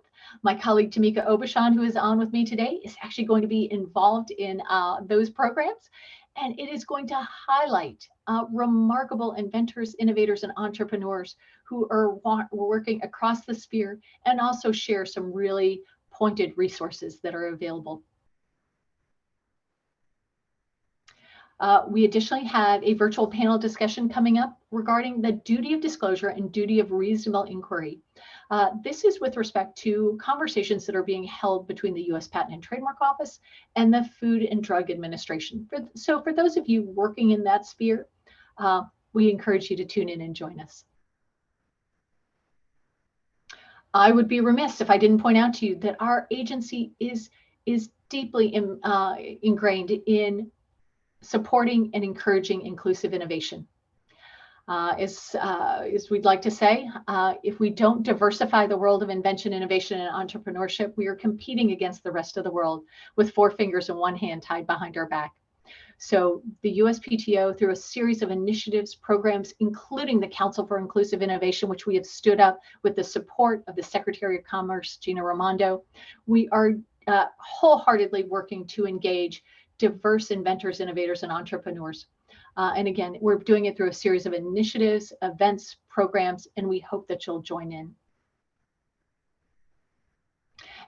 My colleague Tamika Obashan, who is on with me today, is actually going to be involved in those programs, and it is going to highlight remarkable inventors, innovators, and entrepreneurs who are working across the sphere, and also share some really pointed resources that are available. We additionally have a virtual panel discussion coming up regarding the duty of disclosure and duty of reasonable inquiry. This is with respect to conversations that are being held between the U.S. Patent and Trademark Office and the Food and Drug Administration. So for those of you working in that sphere, we encourage you to tune in and join us. I would be remiss if I didn't point out to you that our agency is deeply ingrained in supporting and encouraging inclusive innovation. As we'd like to say, if we don't diversify the world of invention, innovation, and entrepreneurship, we are competing against the rest of the world with four fingers and one hand tied behind our back. So the USPTO, through a series of initiatives, programs, including the Council for Inclusive Innovation, which we have stood up with the support of the Secretary of Commerce, Gina Raimondo, we are wholeheartedly working to engage diverse inventors, innovators, and entrepreneurs. And again, we're doing it through a series of initiatives, events, programs, and we hope that you'll join in.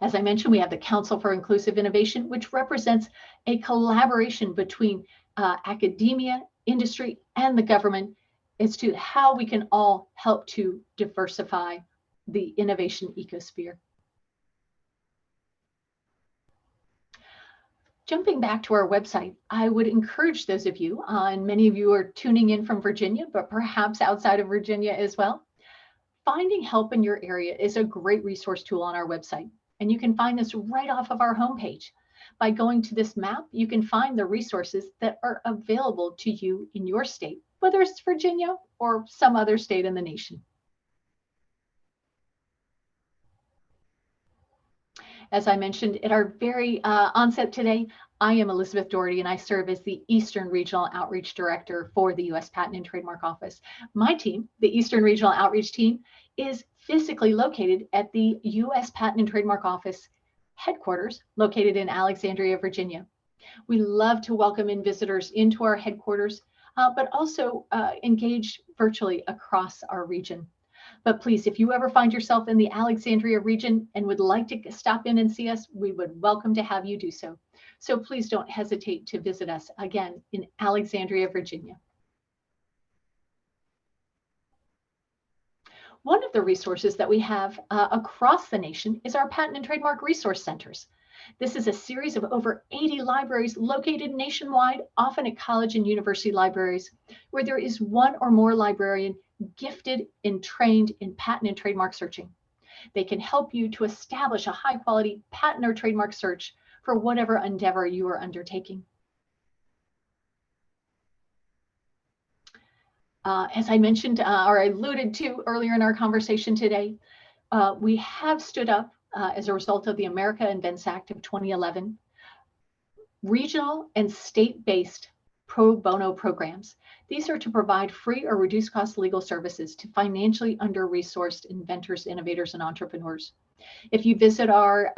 As I mentioned, we have the Council for Inclusive Innovation, which represents a collaboration between academia, industry, and the government as to how we can all help to diversify the innovation ecosphere. Jumping back to our website, I would encourage those of you, and many of you are tuning in from Virginia, but perhaps outside of Virginia as well. Finding help in your area is a great resource tool on our website, and you can find this right off of our homepage. By going to this map, you can find the resources that are available to you in your state, whether it's Virginia or some other state in the nation. As I mentioned at our very onset today, I am Elizabeth Doherty, and I serve as the Eastern Regional Outreach Director for the U.S. Patent and Trademark Office. My team, the Eastern Regional Outreach Team, is physically located at the U.S. Patent and Trademark Office headquarters, located in Alexandria, Virginia. We love to welcome in visitors into our headquarters, but also engage virtually across our region. But please, if you ever find yourself in the Alexandria region and would like to stop in and see us, we would welcome to have you do so. So please don't hesitate to visit us again in Alexandria, Virginia. One of the resources that we have across the nation is our Patent and Trademark Resource Centers. This is a series of over 80 libraries located nationwide, often at college and university libraries, where there is one or more librarian gifted and trained in patent and trademark searching. They can help you to establish a high quality patent or trademark search for whatever endeavor you are undertaking. As I mentioned or alluded to earlier in our conversation today, we have stood up as a result of the America Invents Act of 2011, regional and state-based pro bono programs. These are to provide free or reduced cost legal services to financially under-resourced inventors, innovators, and entrepreneurs. If you visit our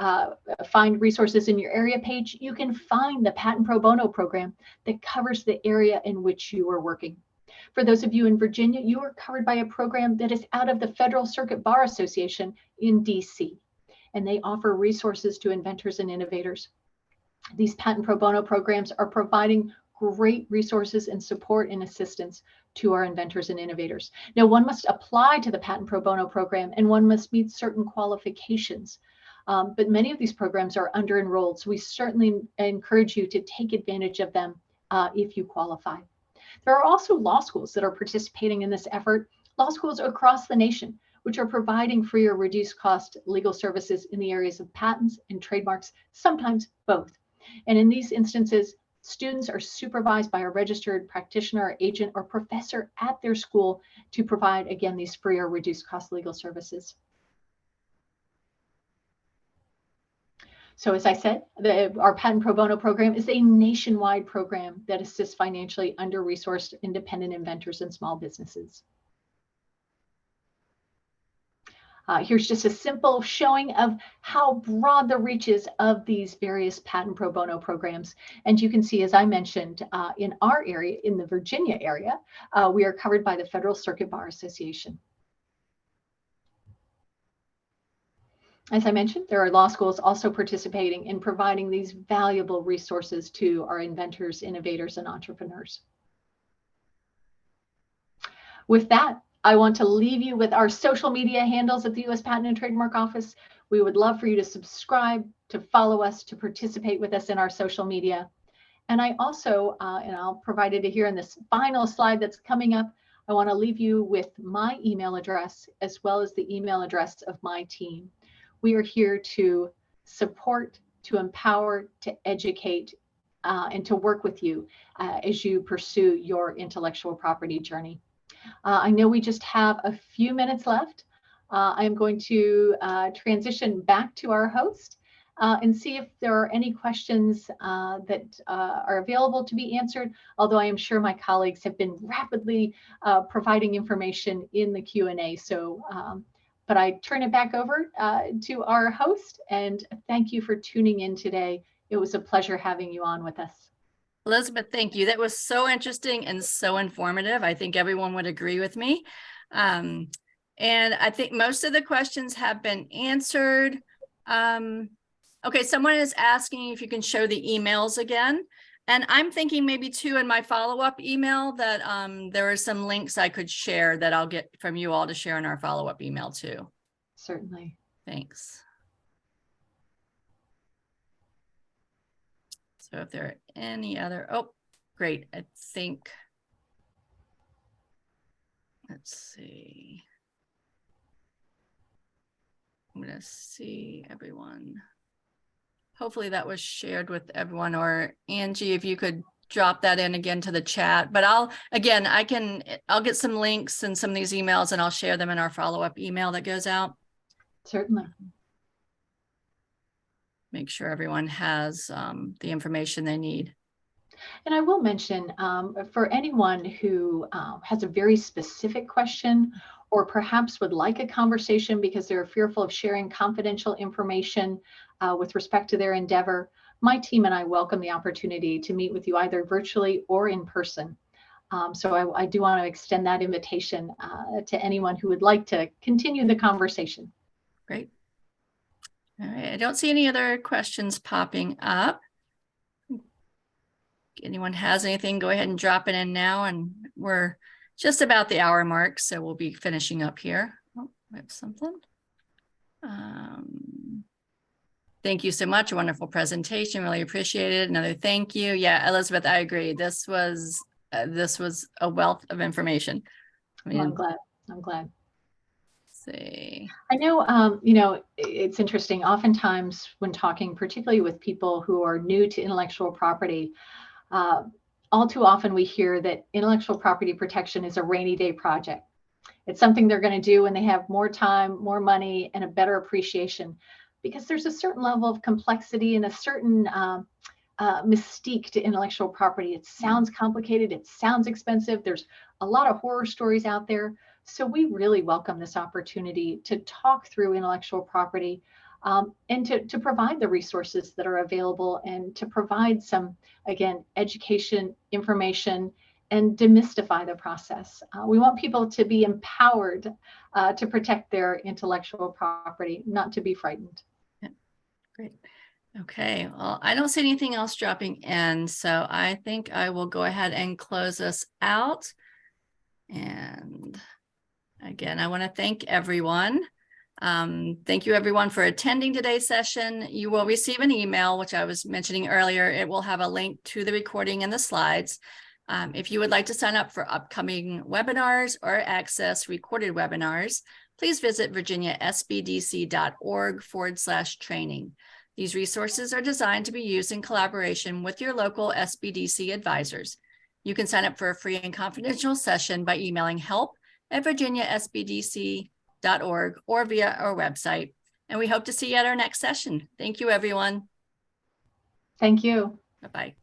Find Resources in Your Area page, you can find the Patent Pro Bono program that covers the area in which you are working. For those of you in Virginia, you are covered by a program that is out of the Federal Circuit Bar Association in DC, and they offer resources to inventors and innovators. These Patent Pro Bono programs are providing great resources and support and assistance to our inventors and innovators. Now, one must apply to the Patent Pro Bono program and one must meet certain qualifications. But many of these programs are under-enrolled, so we certainly encourage you to take advantage of them if you qualify. There are also law schools that are participating in this effort, law schools across the nation, which are providing free or reduced cost legal services in the areas of patents and trademarks, sometimes both. And in these instances, students are supervised by a registered practitioner, agent, or professor at their school to provide, again, these free or reduced cost legal services. So as I said, our Patent Pro Bono program is a nationwide program that assists financially under-resourced independent inventors and small businesses. Here's just a simple showing of how broad the reach is of these various Patent Pro Bono programs. And you can see, as I mentioned, in our area, in the Virginia area, we are covered by the Federal Circuit Bar Association. As I mentioned, there are law schools also participating in providing these valuable resources to our inventors, innovators, and entrepreneurs. With that, I want to leave you with our social media handles at the U.S. Patent and Trademark Office. We would love for you to subscribe, to follow us, to participate with us in our social media. And I also, and I'll provide it here in this final slide that's coming up, I want to leave you with my email address as well as the email address of my team. We are here to support, to empower, to educate, and to work with you as you pursue your intellectual property journey. I know we just have a few minutes left. I'm going to transition back to our host and see if there are any questions that are available to be answered, although I am sure my colleagues have been rapidly providing information in the Q&A. So, but I turn it back over to our host, and thank you for tuning in today. It was a pleasure having you on with us. Elizabeth, thank you. That was so interesting and so informative. I think everyone would agree with me. And I think most of the questions have been answered. Okay, someone is asking if you can show the emails again. And I'm thinking maybe too in my follow-up email that there are some links I could share that I'll get from you all to share in our follow-up email too. Certainly. Thanks. So if there are any other, oh, great. I think, let's see. I'm going to see everyone. Hopefully that was shared with everyone, or Angie, if you could drop that in again to the chat. But I'll get some links and some of these emails and I'll share them in our follow-up email that goes out. Certainly. Make sure everyone has the information they need. And I will mention for anyone who has a very specific question or perhaps would like a conversation because they're fearful of sharing confidential information with respect to their endeavor, my team and I welcome the opportunity to meet with you either virtually or in person. So I do want to extend that invitation to anyone who would like to continue the conversation. Great. All right, I don't see any other questions popping up. Anyone has anything, go ahead and drop it in now, and we're just about the hour mark, so we'll be finishing up here. Oh, we have something. Thank you so much. A wonderful presentation. Really appreciate it. Another thank you. Yeah, Elizabeth, I agree. This was a wealth of information. I mean, Well, I'm glad. See. I know, you know, it's interesting. Oftentimes when talking, particularly with people who are new to intellectual property, all too often we hear that intellectual property protection is a rainy day project. It's something they're going to do when they have more time, more money, and a better appreciation, because there's a certain level of complexity and a certain mystique to intellectual property. It sounds complicated. It sounds expensive. There's a lot of horror stories out there. So we really welcome this opportunity to talk through intellectual property and to provide the resources that are available and to provide some, again, education, information, and demystify the process. We want people to be empowered to protect their intellectual property, not to be frightened. Yeah. Great. Okay, well, I don't see anything else dropping in, so I think I will go ahead and close us out. And again, I want to thank everyone. Thank you everyone for attending today's session. You will receive an email, which I was mentioning earlier. It will have a link to the recording and the slides. If you would like to sign up for upcoming webinars or access recorded webinars, please visit virginiasbdc.org/training. These resources are designed to be used in collaboration with your local SBDC advisors. You can sign up for a free and confidential session by emailing help@virginiasbdc.org or via our website. And we hope to see you at our next session. Thank you, everyone. Thank you. Bye-bye.